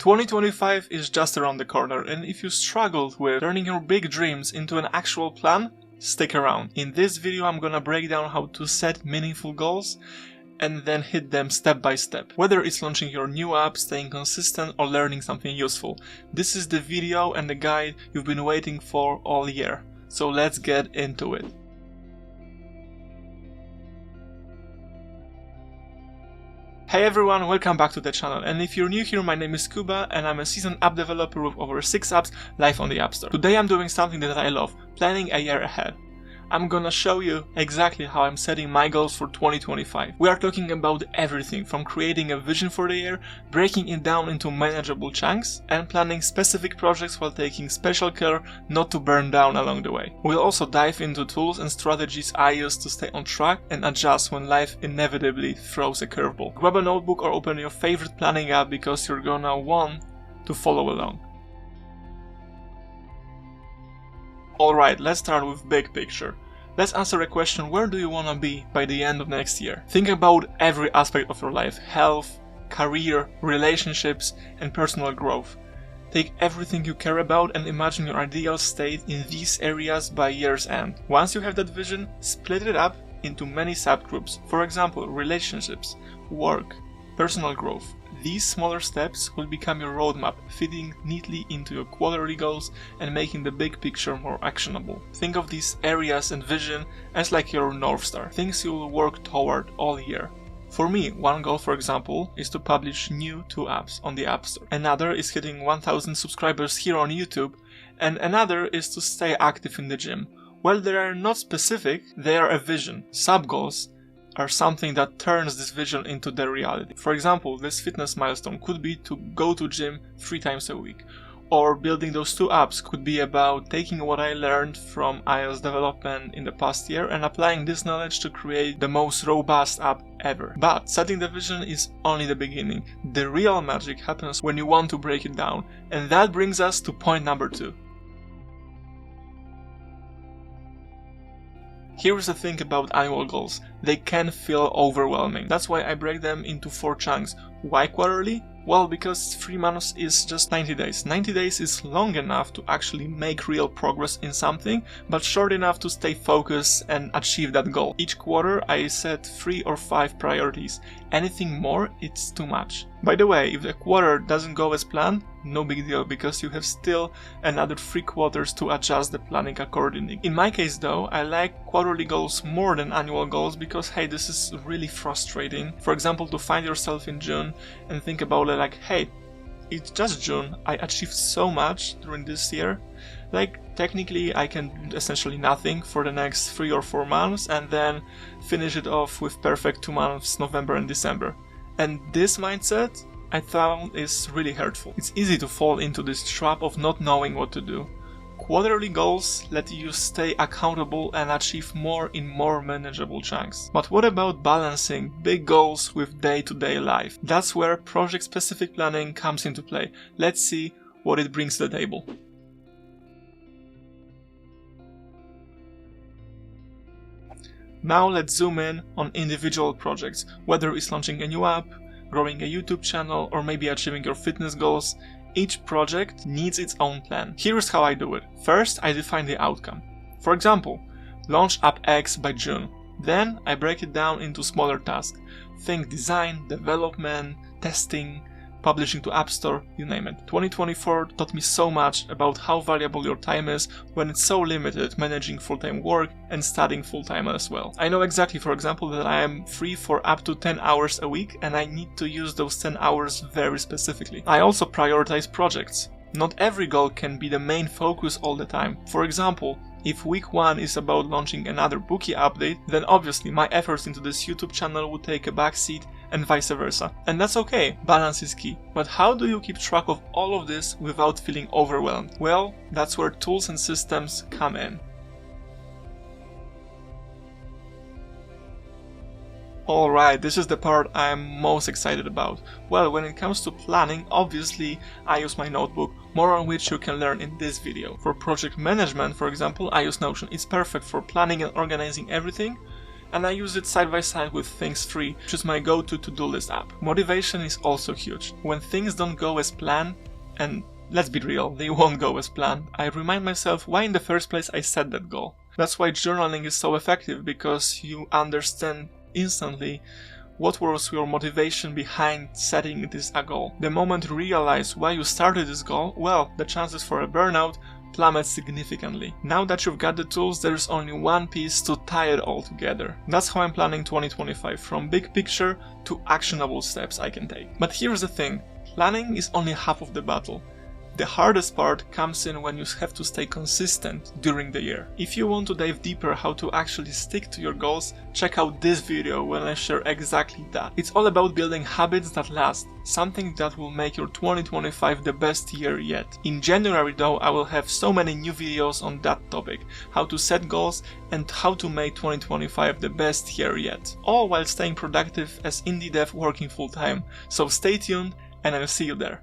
2025 is just around the corner, and if you struggled with turning your big dreams into an actual plan, stick around. In this video I'm gonna break down how to set meaningful goals and then hit them step by step. Whether it's launching your new app, staying consistent, or learning something useful, this is the video and the guide you've been waiting for all year. So let's get into it. Hey everyone, welcome back to the channel, and if you're new here, my name is Kuba and I'm a seasoned app developer with over 6 apps live on the App Store. Today I'm doing something that I love, planning a year ahead. I'm gonna show you exactly how I'm setting my goals for 2025. We are talking about everything from creating a vision for the year, breaking it down into manageable chunks, and planning specific projects while taking special care not to burn down along the way. We'll also dive into tools and strategies I use to stay on track and adjust when life inevitably throws a curveball. Grab a notebook or open your favorite planning app because you're gonna want to follow along. Alright, let's start with big picture. Let's answer a question: where do you want to be by the end of next year? Think about every aspect of your life: health, career, relationships, and personal growth. Take everything you care about and imagine your ideal state in these areas by year's end. Once you have that vision, split it up into many subgroups. For example, relationships, work, personal growth. These smaller steps will become your roadmap, fitting neatly into your quarterly goals and making the big picture more actionable. Think of these areas and vision as like your North Star, things you will work toward all year. For me, one goal, for example, is to publish new 2 apps on the App Store. Another is hitting 1000 subscribers here on YouTube, and another is to stay active in the gym. While they are not specific, they are a vision. Sub-goals are something that turns this vision into their reality. For example, this fitness milestone could be to go to gym 3 times a week. Or building those 2 apps could be about taking what I learned from iOS development in the past year and applying this knowledge to create the most robust app ever. But setting the vision is only the beginning. The real magic happens when you want to break it down. And that brings us to point number 2. Here's the thing about annual goals: they can feel overwhelming. That's why I break them into 4 chunks. Why quarterly? Well, because 3 months is just 90 days. 90 days is long enough to actually make real progress in something, but short enough to stay focused and achieve that goal. Each quarter I set 3 or 5 priorities. Anything more, it's too much. By the way, if the quarter doesn't go as planned, no big deal, because you have still another 3 quarters to adjust the planning accordingly. In my case though, I like quarterly goals more than annual goals because hey, this is really frustrating. For example, to find yourself in June and think about it like, hey, it's just June, I achieved so much during this year. Like, technically I can do essentially nothing for the next 3 or 4 months and then finish it off with perfect 2 months, November and December. And this mindset I found is really hurtful. It's easy to fall into this trap of not knowing what to do. Quarterly goals let you stay accountable and achieve more in more manageable chunks. But what about balancing big goals with day-to-day life? That's where project-specific planning comes into play. Let's see what it brings to the table. Now let's zoom in on individual projects, whether it's launching a new app, growing a YouTube channel, or maybe achieving your fitness goals. Each project needs its own plan. Here's how I do it. First, I define the outcome. For example, launch app X by June. Then I break it down into smaller tasks. Think design, development, testing, publishing to App Store, you name it. 2024 taught me so much about how valuable your time is when it's so limited, managing full-time work and studying full-time as well. I know exactly, for example, that I am free for up to 10 hours a week and I need to use those 10 hours very specifically. I also prioritize projects. Not every goal can be the main focus all the time. For example, if week 1 is about launching another Bluesky update, then obviously my efforts into this YouTube channel would take a backseat and vice versa. And that's okay, balance is key. But how do you keep track of all of this without feeling overwhelmed? Well, that's where tools and systems come in. Alright, this is the part I'm most excited about. Well, when it comes to planning, obviously I use my notebook, more on which you can learn in this video. For project management, for example, I use Notion. It's perfect for planning and organizing everything. and I use it side by side with Things Free, which is my go-to to-do list app. Motivation is also huge. When things don't go as planned, and let's be real, they won't go as planned, I remind myself why in the first place I set that goal. That's why journaling is so effective, because you understand instantly what was your motivation behind setting this a goal. The moment you realize why you started this goal, well, the chances for a burnout plummet significantly. Now that you've got the tools, there's only one piece to tie it all together. That's how I'm planning 2025, from big picture to actionable steps I can take. But here's the thing, planning is only half of the battle. The hardest part comes in when you have to stay consistent during the year. If you want to dive deeper how to actually stick to your goals, check out this video when I share exactly that. It's all about building habits that last, something that will make your 2025 the best year yet. In January though, I will have so many new videos on that topic, how to set goals and how to make 2025 the best year yet, all while staying productive as indie dev working full time. So stay tuned and I'll see you there.